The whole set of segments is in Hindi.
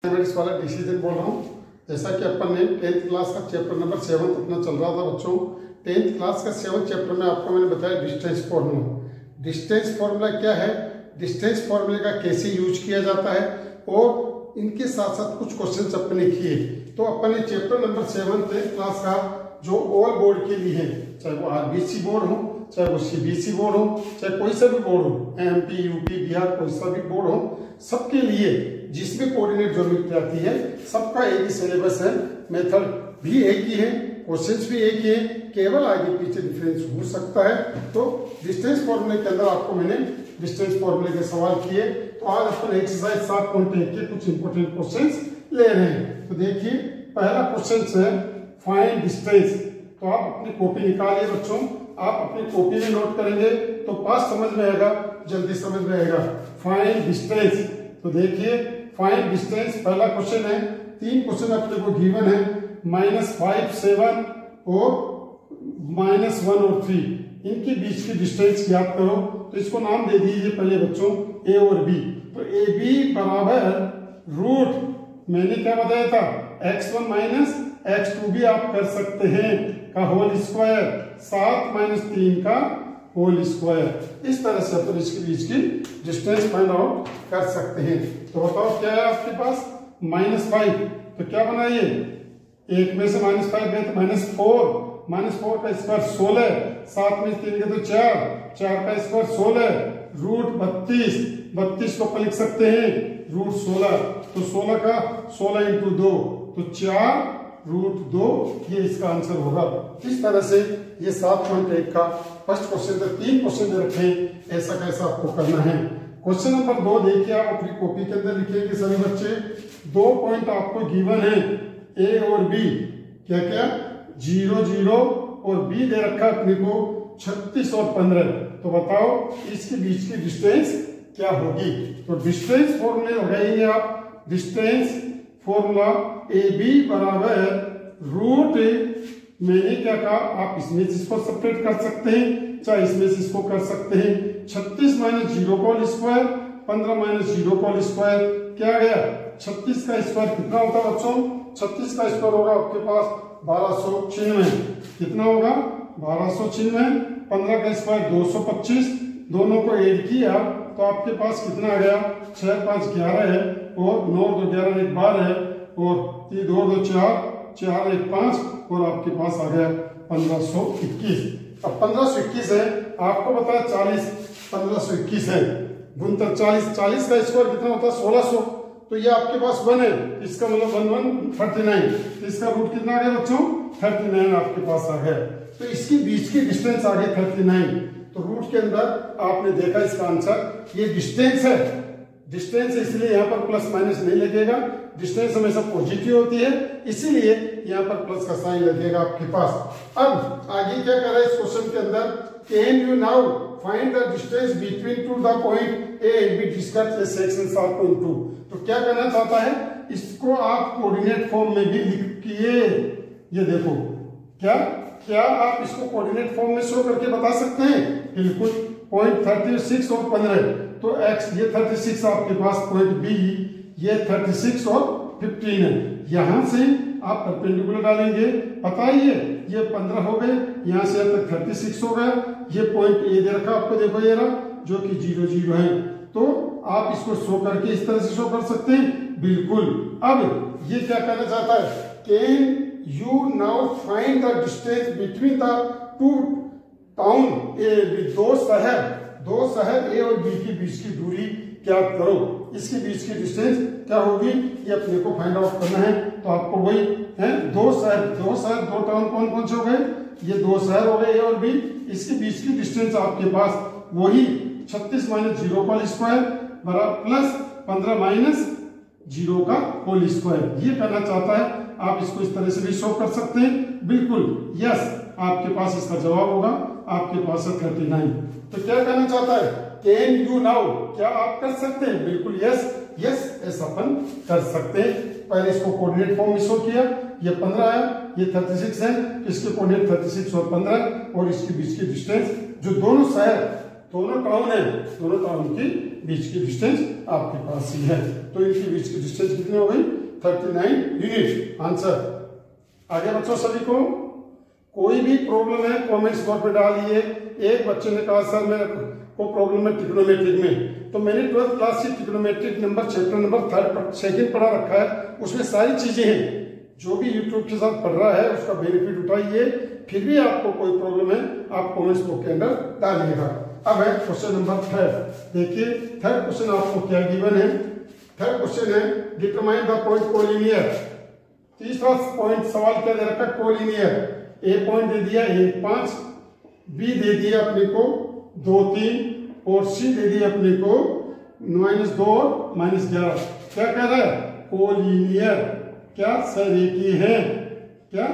मैथमेटिक्स वाला डिसीजन बोल रहा हूँ। जैसा कि अपन ने 10th क्लास का चैप्टर नंबर 7 अपना चल रहा था बच्चों। 10th क्लास का 7th चैप्टर में आपको मैंने बताया डिस्टेंस फॉर्मूला। डिस्टेंस फॉर्मूला क्या है, डिस्टेंस फॉर्मूले का कैसे यूज किया जाता है और इनके साथ साथ कुछ क्वेश्चंस अपने किए। तो अपन ने चैप्टर नंबर 7 10th क्लास का जो ऑल बोर्ड के लिए है, चाहे वो आरबीसी बोर्ड हो, चाहे वो सीबीएसई बोर्ड हो, चाहे कोई सा भी बोर्ड हो, एमपी यूपी बिहार कोई सा भी बोर्ड हो, सबके लिए जिसमें कोऑर्डिनेट ज्योमेट्री आती है सबका एक ही सिलेबस है, मेथड भी एक ही है, क्वेश्चंस भी एक ही है, केवल आगे पीछे डिफरेंस हो सकता है। तो डिस्टेंस फॉर्मूले के अंदर आपको मैंने डिस्टेंस फॉर्मूले के सवाल किए। तो आज अपन एक्सरसाइज 7.1 के कुछ इंपोर्टेंट क्वेश्चंस ले रहे हैं। तो देखिए पहला क्वेश्चन है फाइंड डिस्टेंस। तो आप अपनी कॉपी निकालिए बच्चों, आप अपनी कॉपी में नोट करेंगे तो पास समझ में आएगा, जल्दी समझ में आएगा। Find distance. तो देखिए फाइंड डिस्टेंस पहला क्वेश्चन है। 3 क्वेश्चन अपने को गिवन है, -5 7 और -1 और 3। इनके बीच की डिस्टेंस ज्ञात करो। तो इसको नाम दे दीजिए पहले बच्चों ए और बी। तो ए बी बराबर रूट, मैंने क्या बताया था, x1 माइनस x2 भी आप कर सकते हैं का होल स्क्वायर, 7 - 3 का होल स्क्वायर। इस तरह से अपन इसके बीच की डिस्टेंस फाइंड आउट कर सकते हैं। तो बताओ क्या है आपके पास, -5। तो क्या बनाइए, एक में से -5 गए तो -4, -4 का स्क्वायर 16, 7 में 3 गए तो 4, 4 का स्क्वायर 16, रूट 32, 32 को अपन लिख सकते हैं रूट 16। तो 16 का 16 × 2 तो 4 रूट 2, ये इसका आंसर होगा। इस तरह से ये 7.1 का फर्स्ट क्वेश्चन था। 3 क्वेश्चन दे रखे हैं, ऐसा कैसा आपको करना है। क्वेश्चन नंबर 2 देखिए, आप अपनी कॉपी के अंदर लिखेंगे सभी बच्चे। 2 पॉइंट आपको गिवन है, ए और बी। क्या क्या, 0 0 और बी दे रखा है अपने को 36 और 15। तो बताओ इसके बीच की डिस्टेंस क्या होगी। तो डिस्टेंस फॉर्मूले लगाएंगे आप। डिस्टेंस फॉर्मूला ए बी बराबर रूट, मैंने क्या कहा, आप इसमें से इसको सेपरेट कर सकते हैं, चाहे इसमें से इसको कर सकते हैं। 36 - 0 का होल स्क्वायर, 15 - 0 का होल स्क्वायर, क्या गया, 36 का स्क्वायर कितना होता है बच्चों, 36 का स्क्वायर होगा आपके पास 1296। कितना होगा 1296। 15 का स्क्वायर 225, दोनों को ऐड किया तो आपके पास कितना आ गया, 6 5 11 है, और 9 2 11 1 12 है, और 3 2 2 4 4 1 5, और आपके पास आ गया 1521। अब 1521 है, आपको बताया 40, 1521 है, गुणित 40, 40 का स्क्वायर कितना होता है 1600। तो ये आपके पास 1 है, इसका मतलब 1 1 39। इसका रूट कितना आ गया बच्चों, 39 आपके पास आ गया। तो इसके बीच की डिस्टेंस आ गई 39। तो रूट के अंदर आपने देखा इसका आंसर, ये डिस्टेंस है। डिस्टेंस इसलिए यहाँ पर प्लस माइनस नहीं लगेगा, डिस्टेंस हमेशा पॉजिटिव होती है, इसीलिए यहाँ पर प्लस का साइन लगेगा आपके पास। अब आगे क्या कर रहा है इस क्वेश्चन के अंदर, can you now find the distance between two the point A and be discussed in section 7.2। तो क्या करना चाहता है, इसको आप कोऑर्डिनेट फॉर्म में भी लिखिए। ये देखो, क्या क्या आप इसको कोऑर्डिनेट फॉर्म में शो करके बता सकते हैं, बिल्कुल। पॉइंट 36 और 15, तो x ये 36 आपके पास, पॉइंट बी ये 36 और 15 है। यहां से आप परपेंडिकुलर डालेंगे, बताइए ये 15 हो गए, यहां से अब तक 36 हो गया। ये पॉइंट ए दे रखा आपको, देखो ये रहा, जो कि 0 0 है। तो आप इसको शो करके इस तरह से शो कर सकते हैं, बिल्कुल। अब ये क्या करना चाहता है, can you now find the distance between the two town A B. दो शहर ए और बी के बीच की दूरी क्या करो, इसके बीच की डिस्टेंस क्या होगी, ये अपने को फाइंड आउट करना है। तो आपको वही है, दो शहर दो टाउन कौन कौन से हो गए, ये 2 शहर हो गए ए और बी। इसके बीच की डिस्टेंस आपके पास वही 36 - 0 का स्क्वायर बराबर प्लस 15 - 0 का होल स्क्वायर। ये करना चाहता है, आप इसको इस तरह से भी शो कर सकते हैं, बिल्कुल। यस, आपके पास इसका जवाब होगा, आपके पास है 39। तो क्या करना चाहता है, कैन यू नाउ, क्या आप कर सकते हैं, बिल्कुल यस यस, ऐसा अपन कर सकते हैं। पहले इसको कोऑर्डिनेट फॉर्म में शो किया, ये 15 है, ये 36 है, तो इसके कोऑर्डिनेट 36 और 15, और इसके बीच की डिस्टेंस जो दोनों शहर, दोनों टाउन है, दोनों टाउन की बीच की डिस्टेंस आपके पास ही है। तो इनके बीच की डिस्टेंस कितनी हो गई 39 यूनिट। आंसर आगे बच्चों सभी को कोई भी प्रॉब्लम है कमेंट्स बॉक्स पे डालिए। एक बच्चे ने कहा सर मेरे को प्रॉब्लम है ट्रिग्नोमेट्रिक में, तो मैंने 12th क्लास की ट्रिग्नोमेट्रिक नंबर चैप्टर नंबर 2 पढ़ा रखा है, उसमें सारी चीजें हैं। जो भी यूट्यूब के साथ पढ़ रहा है उसका बेनिफिट उठाइए। फिर भी आपको कोई प्रॉब्लम है आप कमेंट्स बॉक्स के अंदर डालिएगा। अब है क्वेश्चन नंबर 3। देखिए थर्ड क्वेश्चन आपको क्या गिवन है। थर्ड क्वेश्चन है डिटरमाइन द पॉइंट कोलिनियर। तीसरा पॉइंट सवाल क्या दे रखा है कोलिनियर। ए पॉइंट दे दिया 1 5, बी दे दिया अपने को 2 3 और सी दे दिया अपने को -2 और -11। क्या कह रहा है कोलिनियर, क्या सरेखीय है, क्या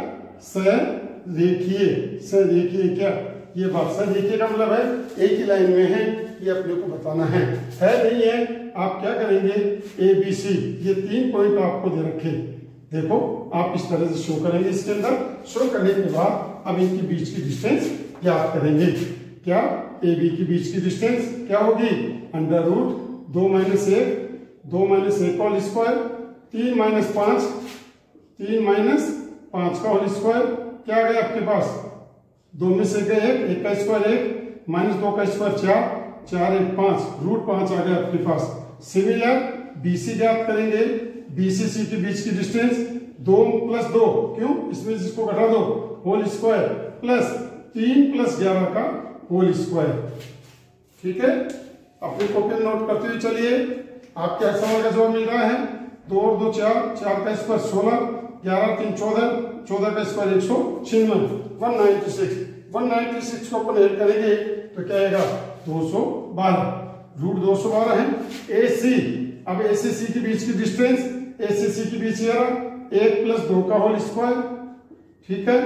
सरेखीय, सरेखीय क्या ये बात सरेखीय का मतलब है एक ही लाइन में है, ये अपने को बताना है नहीं है। आप क्या करेंगे ए बी सी ये 3 पॉइंट आपको दे रखे, देखो आप इस तरह से शो करेंगे। इसके अंदर शो करने के बाद अब इनके बीच की डिस्टेंस याद करेंगे। क्या ए बी के बीच की डिस्टेंस क्या होगी √2 - 1 2 - 1 का होल स्क्वायर 3 - 5 3 - 5 का होल स्क्वायर क्या आ गया आपके पास 2 में से 1 का स्क्वायर 1 -2 का स्क्वायर 4 4 1 5 √5 आ गया आपके पास। सिमिलर BC ज्ञात करेंगे। BCC के बीच की डिस्टेंस 2 + 2 क्यों इसमें इसको घटा दो होल स्क्वायर प्लस 3 + 11 का होल स्क्वायर। ठीक है अपनी कॉपी नोट करते हुए चलिए। आपके हर सवाल का जवाब मिल रहा है 2 और 2 4 4 का स्क्वायर 16 11 3 14 14 का स्क्वायर 196 196 को अपन ऐड करेंगे तो क्या आएगा 212 √212 है। AC अब ACC के बीच की डिस्टेंस ACC के बीच 1 + 2 का होल स्क्वायर ठीक है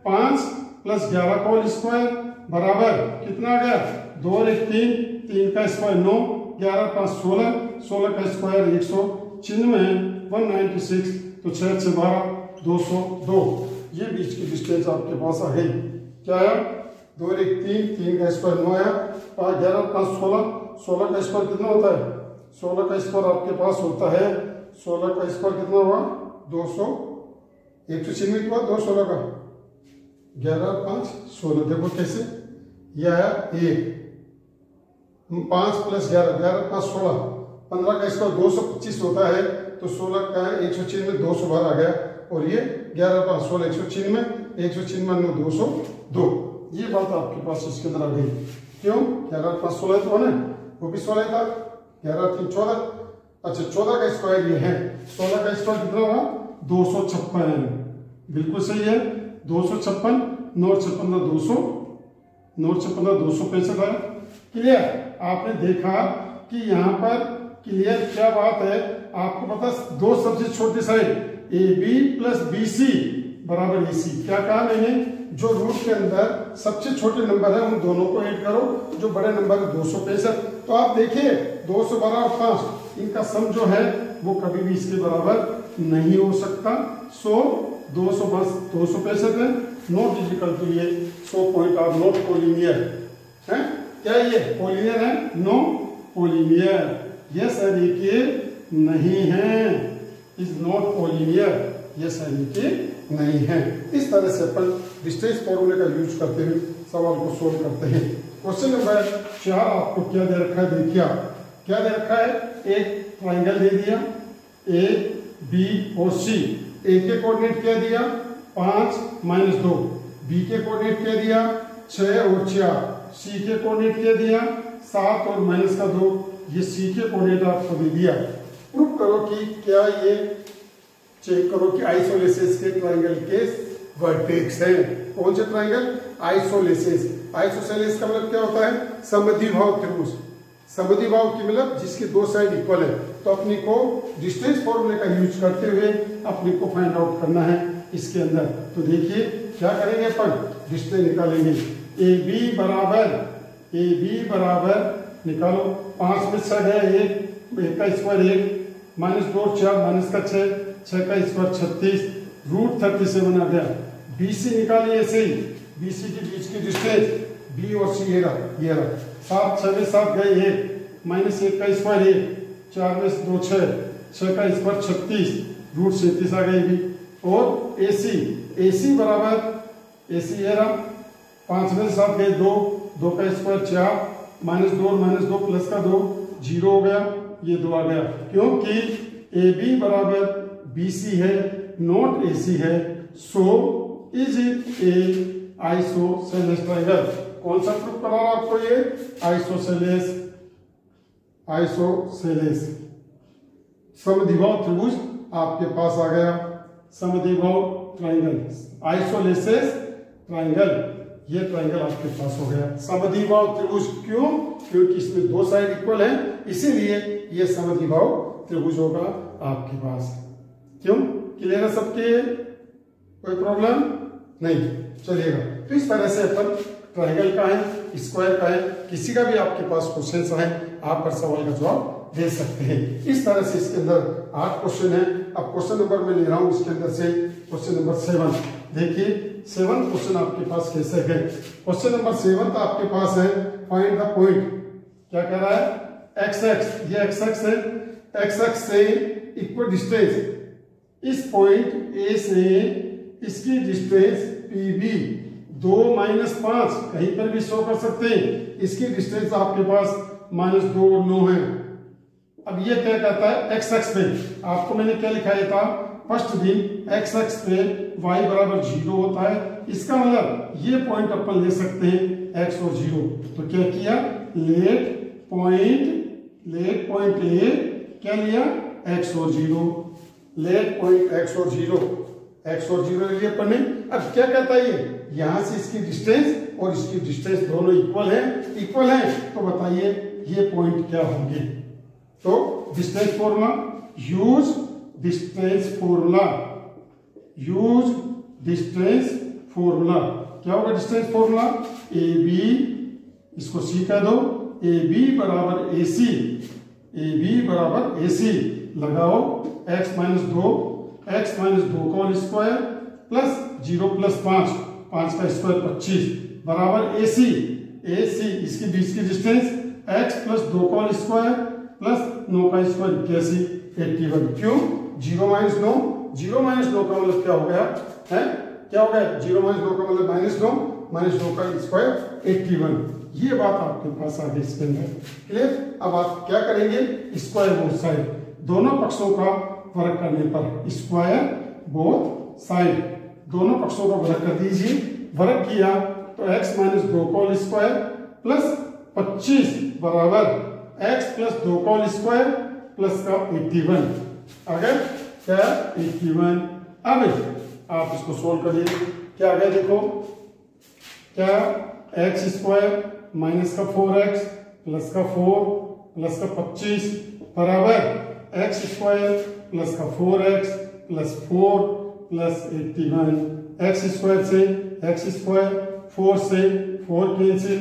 5 + 11 का होल स्क्वायर बराबर कितना आ गया 2 और 1 3 3 का स्क्वायर 9 11 5 16 16 का स्क्वायर 196 196 तो 6 6 12 202 ये बीच की डिस्टेंस आपके पास आ गई। क्या आया 2 और 1 3 3 का स्क्वायर 9 आया 5 11 5 16 16 का स्क्वायर कितना होता है 16 का स्क्वायर आपके पास होता है 16 का स्क्वायर कितना हुआ 200 196 हुआ 2 16 का 11 5 16 देखो कैसे यह आया 1 5 + 11 11 5 16 15 का स्क्वायर 225 होता है तो 16 का 196 212 आ गया और ये 11 5 16 196 196 202 ये बात आपके पास इसके अंदर आ गई। क्यों 11 5 16 तो है ना वो भी 16 था 11 3 14 अच्छा 14 का स्क्वायर ये है 16 का स्क्वायर कितना हुआ 256 बिल्कुल सही है 256 9 56 200 9 56 265 आया। क्लियर आपने देखा कि यहाँ पर क्लियर क्या बात है आपको पता दो सबसे छोटी साइड AB + BC बराबर AC क्या कहा मैंने जो रूट के अंदर सबसे छोटे नंबर है उन दोनों को ऐड करो जो बड़े नंबर है 265 तो आप देखिए 212 और 5 इनका सम जो है वो कभी भी इसके बराबर नहीं हो सकता। सो 265 है नॉट इक्वल टू ये 100 पॉइंट ऑफ नॉट कोलिनियर है। क्या ये कोलिनियर है नो कोलिनियर ये सरीके नहीं है इज नॉट कोलिनियर ये सरीके नहीं है। इस तरह से अपन डिस्टेंस फॉर्मूले का यूज करते हुए सवाल को सोल्व करते हैं। क्वेश्चन नंबर 4 आपको क्या दे रखा है देखिए क्या दे रखा है एक ट्राइंगल दे दिया A B और C A के कोऑर्डिनेट क्या दिया 5 - 2 B के कोऑर्डिनेट क्या दिया 6 और 4 C के कोऑर्डिनेट क्या दिया 7 और -2 ये C के कोऑर्डिनेट आपको दे दिया। प्रूव करो कि क्या ये चेक करो कि आइसोलेसिस के ट्राइंगल के वर्टेक्स हैं। कौन से ट्राइंगल आइसोलेसिस आइसोसेलेस का मतलब क्या होता है समद्विभाव त्रिभुज समद्विभाव की मतलब जिसकी दो साइड इक्वल है। तो अपनी को डिस्टेंस फॉर्मूले का यूज करते हुए अपने को फाइंड आउट करना है इसके अंदर। तो देखिए क्या करेंगे अपन डिस्टेंस निकालेंगे AB बराबर निकालो 5 में 6 है 1 का स्क्वायर 1 -2 4 -6 6 का स्क्वायर 36 √37 आ गया। BC निकालिए ऐसे ही BC के बीच की डिस्टेंस B और C ये रहा 7 6 में 7 गए 1 -1 का स्क्वायर 1 4 में 2 6 6 का स्क्वायर 36, रूट 37 आ गई भी। और AC बराबर AC है ना, 5 में 7 गए 2, 2 का स्क्वायर 4, -2 प्लस का 2, 0 हो गया, ये 2 आ गया, क्योंकि AB बराबर BC है, नॉट AC है, so is it A isosceles triangle. कौन सा प्रूफ कराना आपको, ये आइसोसेलेस समद्विबाहु त्रिभुज आपके पास आ गया, समद्विबाहु ट्रायंगल, आइसोसेलेस ट्रायंगल, ये ट्रायंगल आपके पास हो गया समद्विबाहु त्रिभुज। क्यों? क्योंकि इसमें 2 साइड इक्वल है, इसीलिए ये समद्विबाहु त्रिभुज होगा आपके पास। क्यों? क्लियर है सबके? कोई प्रॉब्लम नहीं? चलिएगा, तो इस तरह से अपन ट्रायंगल का है, स्क्वायर का है, किसी का भी आपके पास क्वेश्चन है, आप पर सवाल का जवाब दे सकते हैं। इस तरह से इसके अंदर 8 क्वेश्चन है। अब क्वेश्चन नंबर में ले रहा हूं इसके अंदर से क्वेश्चन नंबर 7। देखिए 7 क्वेश्चन आपके पास कैसे है। क्वेश्चन नंबर 7 आपके पास है, फाइंड द पॉइंट। क्या कह रहा है? एक्स एक्स, ये एक्स एक्स है, एक्स एक्स से इक्वल डिस्टेंस, इस पॉइंट ए से इसकी डिस्टेंस PB 2 - 5 कहीं पर भी शो कर सकते हैं। इसकी डिस्टेंस आपके पास -2 और 9 है। अब ये क्या कहता है? एक्स एक्स पे आपको मैंने क्या लिखाया था फर्स्ट दिन, एक्स एक्स पे y बराबर 0 होता है। इसका मतलब ये पॉइंट अपन ले सकते हैं x और 0। तो क्या किया? लेट पॉइंट ए क्या लिया? x और 0, लेट पॉइंट x और 0 ले लिया अपन ने। अब क्या कहता है ये? यहां से इसकी डिस्टेंस और इसकी डिस्टेंस दोनों इक्वल है, तो बताइए ये पॉइंट क्या होंगे? तो distance formula, use distance formula. क्या होगा डिस्टेंस फॉर्मूला? AB, इसको C कह दो, AB बराबर AC, लगाओ x - 2 का होल स्क्वायर प्लस 0 + 5 का स्क्वायर 25 बराबर AC, इसके बीच की डिस्टेंस x + 2 का होल स्क्वायर प्लस 9 का स्क्वायर 81। क्यों? 0 - 9 का मतलब क्या हो गया है? क्या हो गया? 0 - 9 का मतलब -9 का स्क्वायर 81। ये बात आपके पास आ गई इसके अंदर। क्लियर? अब आप क्या करेंगे? स्क्वायर बोथ साइड, दोनों पक्षों का वर्ग करने पर, स्क्वायर बोथ साइड, दोनों पक्षों का वर्ग कर दीजिए। वर्ग किया तो x - 2 का होल स्क्वायर प्लस 25 बराबर x + 2 का होल स्क्वायर प्लस का 81 आ गया। क्या? 81। अब आप इसको सोल्व करिए, क्या आ गया देखो, क्या? x² माइनस का 4x प्लस का 4 प्लस का 25 बराबर x² प्लस का 4x प्लस 4 प्लस 81। x² से x², 4 से 4 कैंसिल,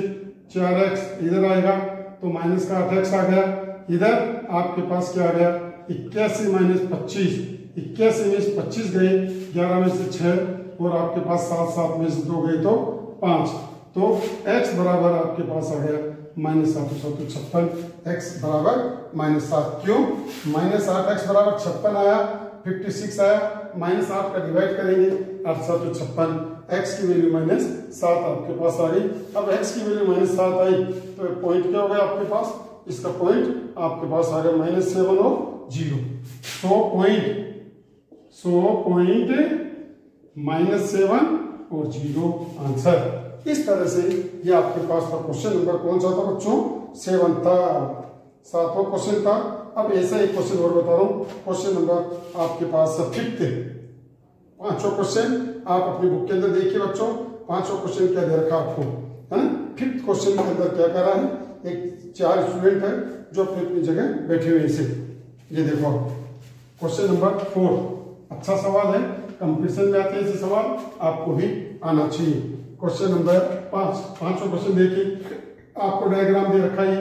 4x इधर आएगा तो माइनस का 8x आ गया। इधर आपके पास क्या आ गया? 81 - 25, 81 में 25 गए, 11 में से 6 और आपके पास 7 में से 2 गए तो 5। तो x बराबर आपके पास आ गया -756, x बराबर -7। क्यों? -8x बराबर 56 आया, 56 आया, -8 का डिवाइड करेंगे 856, x की वैल्यू -7 आपके पास आ गई। अब x की वैल्यू -7 आई तो पॉइंट क्या हो गया आपके पास? इसका पॉइंट आपके पास आ गया -7 और 0। सो पॉइंट -7 और 0 आंसर। इस तरह से ये आपके पास था क्वेश्चन नंबर कौन सा था बच्चों? 7 था, 7वां क्वेश्चन था। अब ऐसा एक क्वेश्चन और बता रहा हूं, क्वेश्चन नंबर आपके पास 5th। 5वां क्वेश्चन आप अपनी बुक के अंदर देखिए बच्चों, 5वां क्वेश्चन क्या दे रखा आपको, है ना? 5th क्वेश्चन के अंदर क्या कर रहा है? एक 4 स्टूडेंट है जो अपनी अपनी जगह बैठे हुए इसे, ये देखो क्वेश्चन नंबर 4। अच्छा सवाल है, कंपटीशन में आते हैं ऐसे सवाल, आपको भी आना चाहिए। क्वेश्चन नंबर 5, 5वां क्वेश्चन देखिए, आपको डायग्राम दे रखा है,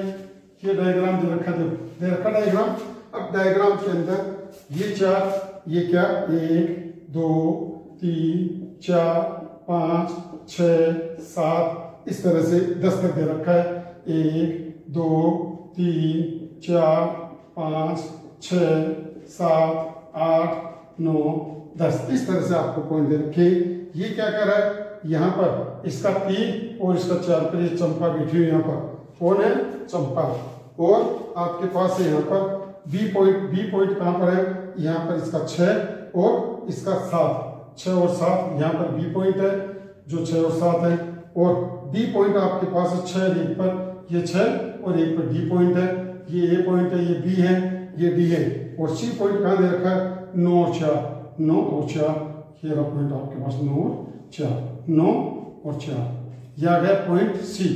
ये डायग्राम दे रखा डायग्राम। अब डायग्राम के अंदर ये 4, ये क्या? 1 2 3 4 5 6 7 इस तरह से 10 तक दे रखा है। 1 2 3 4 5 6 7, 8, 9, 10 इस तरह से आपको पॉइंट दे रखे। ये क्या कर रहा है, यहाँ पर इसका 3 और इसका 4 पर ये चंपा बैठी हुई, यहाँ पर कौन है, चंपा। और आपके पास है यहाँ पर बी पॉइंट कहाँ पर है, यहाँ पर इसका 6 और इसका 7, 6 और 7 यहाँ पर बी पॉइंट है जो 6 और 7 है। और डी पॉइंट आपके पास है 6 और 1 पर, ये 6 और 1 पर डी पॉइंट है, ये ए पॉइंट है, ये बी है, ये डी है। और सी पॉइंट कहाँ दे रखा है, 9 और 4, 9 और 4 ये रहा पॉइंट आपके पास, 9 और 4, 9 और 4 ये आ गया पॉइंट सी।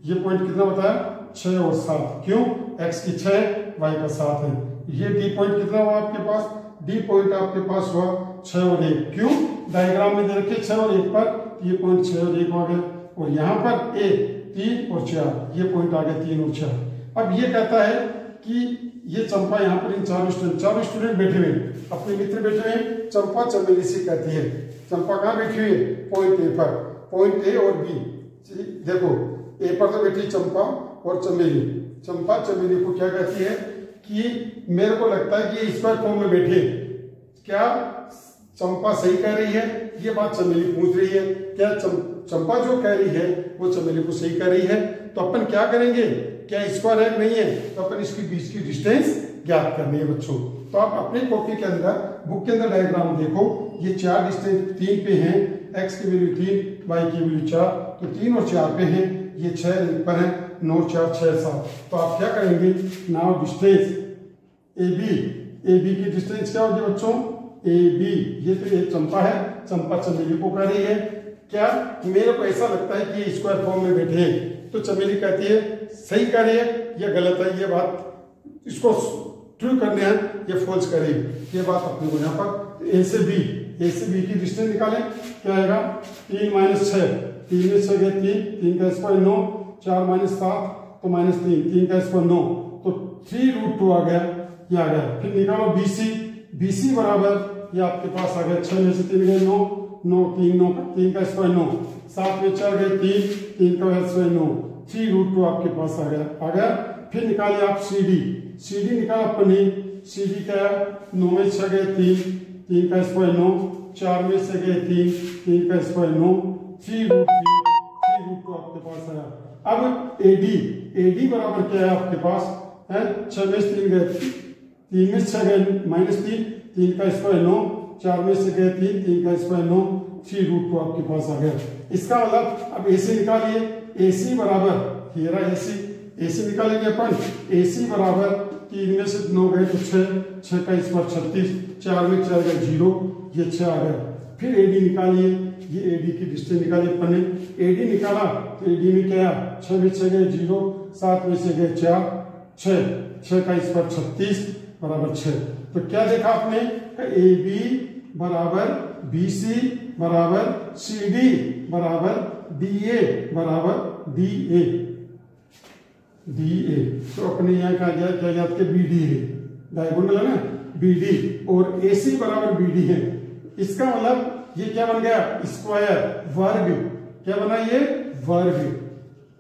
ये पॉइंट कितना बताया, 6 और 7, क्यों, x की 6 y का 7 है। ये डी पॉइंट कितना हुआ आपके पास, डी पॉइंट आपके पास हुआ 6 और 1, क्यों, डायग्राम में दे रखे 6 और 1 पर, ये पॉइंट 6 और 1 आ गया। और यहाँ पर ए 3 और 4 ये पॉइंट आ गया 3 और 4। अब ये कहता है कि ये चंपा यहाँ पर इन चारों स्टूडेंट बैठे हुए, अपने मित्र बैठे हुए, चंपा चमेली से कहती है। चंपा कहाँ बैठी हुई है, पॉइंट ए पर, पॉइंट ए और बी। देखो ए पर तो बैठी चंपा और चमेली। चंपा चमेली को क्या कहती है कि मेरे को लगता है कि स्क्वायर फॉर्म में बैठे। क्या चंपा सही कह रही है, ये बात चमेली पूछ रही है। क्या चंपा जो कह रही है वो चमेली को सही कह रही है। तो अपन क्या करेंगे, क्या स्क्वायर है नहीं है, तो अपन इसके बीच की डिस्टेंस ज्ञात करनी है बच्चों। तो आप अपने कॉपी के अंदर, बुक के अंदर डायग्राम देखो, ये 4 डिस्टेंस 3 पे हैं, x की वैल्यू 3, y की वैल्यू 4, तो 3 और 4 पे हैं, ये 6 1 पर है, 9 4 6 7। तो आप क्या करेंगे, नाउ डिस्टेंस ए बी की डिस्टेंस क्या होगी बच्चों, ए बी। ये तो एक चंपा है, चंपा चमेली को कह रही है। क्या मेरे को ऐसा लगता है कि स्क्वायर फॉर्म में बैठे हैं, तो चमेली कहती है सही कह रही है या गलत है, ये बात इसको ट्रू करने हैं, ये फॉल्स करे, ये बात अपने को यहाँ पर ए से बी की डिस्टेंस निकालें। क्या आएगा, 3 - 6, 3 में 6 गए 3 का स्क्वायर 9, 4 - 7 तो -3, 3 का स्क्वायर 9, तो 3√2 आ गया, ये आ गया। फिर निकालो BC बराबर, ये आपके पास आ गया 6 में से 3 गए 9, 3 का स्क्वायर 9, 7 में 4 गए 3 का स्क्वायर 9, 3√2 आपके पास आ गया। फिर निकालिए आप CD निकाला अपने, CD क्या है, 9 में 6 गए 3 का स्क्वायर 9, 4 में से गए 3 का स्क्वायर 9, 3√2 आपके पास आया। अब AD बराबर क्या है आपके पास है, 6 में से 3 गए 3 में 6 गए -3 का स्क्वायर 9, 4 में से गए 3 का स्क्वायर 9, 3√2 आपके पास आ गया। इसका मतलब अब AC निकालिए, AC बराबर, ये रहा AC निकालेंगे अपन, AC बराबर 3 में से 9 गए तो 6 का स्क्वायर 36, 4 में 4 गए 0, ये 6 आ गया। फिर AD निकालिए, ये AD की डिस्टेंस निकाली अपन ने, AD निकाला तो AD में क्या, 6 में 6 गए 0, 7 में से गए 4, 6 का स्क्वायर 36 बराबर 6। तो क्या देखा आपने, AB बराबर BC बराबर CD बराबर DA बराबर DA। तो अपने यहाँ क्या याद के BD है, डायगोनल है ना, BD, और AC बराबर BD है। इसका मतलब ये क्या बन गया, स्क्वायर, वर्ग, क्या बना ये, वर्ग।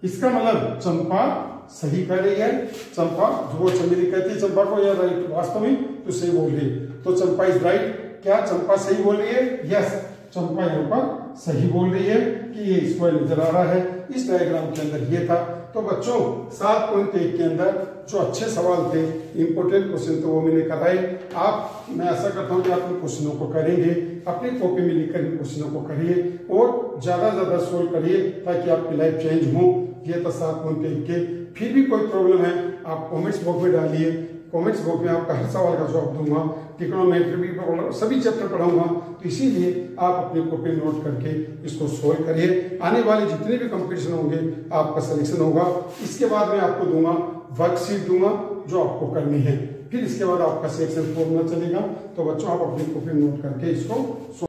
इसका मतलब चंपा सही कर रही है, चंपा जो चमेली कहती है चंपा को, या राइट, वास्तव में तो सही बोल रही है। तो चंपा इज राइट। क्या चंपा सही बोल रही है, यस, चंपा यहाँ पर सही बोल रही है कि ये स्क्वायर नजर आ रहा है। इस डायग्राम के अंदर ये था। तो बच्चों 7.1 के अंदर जो अच्छे सवाल थे, इंपोर्टेंट क्वेश्चन, तो वो मैंने कराए। मैं आशा करता हूँ कि आप इन क्वेश्चनों को करेंगे, अपनी कॉपी में लिखकर इन क्वेश्चनों को करिए और ज्यादा सोल्व करिए ताकि आपकी लाइफ चेंज हो। ये था 7.1 के। फिर भी कोई प्रॉब्लम है आप कमेंट्स बॉक्स में डालिए, कमेंट्स बॉक्स में आपका हर सवाल का जवाब दूंगा। ट्रिग्नोमेट्री सभी चैप्टर पढ़ाऊंगा, तो इसीलिए आप अपनी कॉपी नोट करके इसको सोल्व करिए। आने वाले जितने भी कंपटीशन होंगे आपका सिलेक्शन होगा। इसके बाद मैं आपको दूंगा वर्कशीट दूंगा जो आपको करनी है, फिर इसके बाद आपका सिलेक्शन फॉर्मूला चलेगा। तो बच्चों आप अपनी कॉपी नोट करके इसको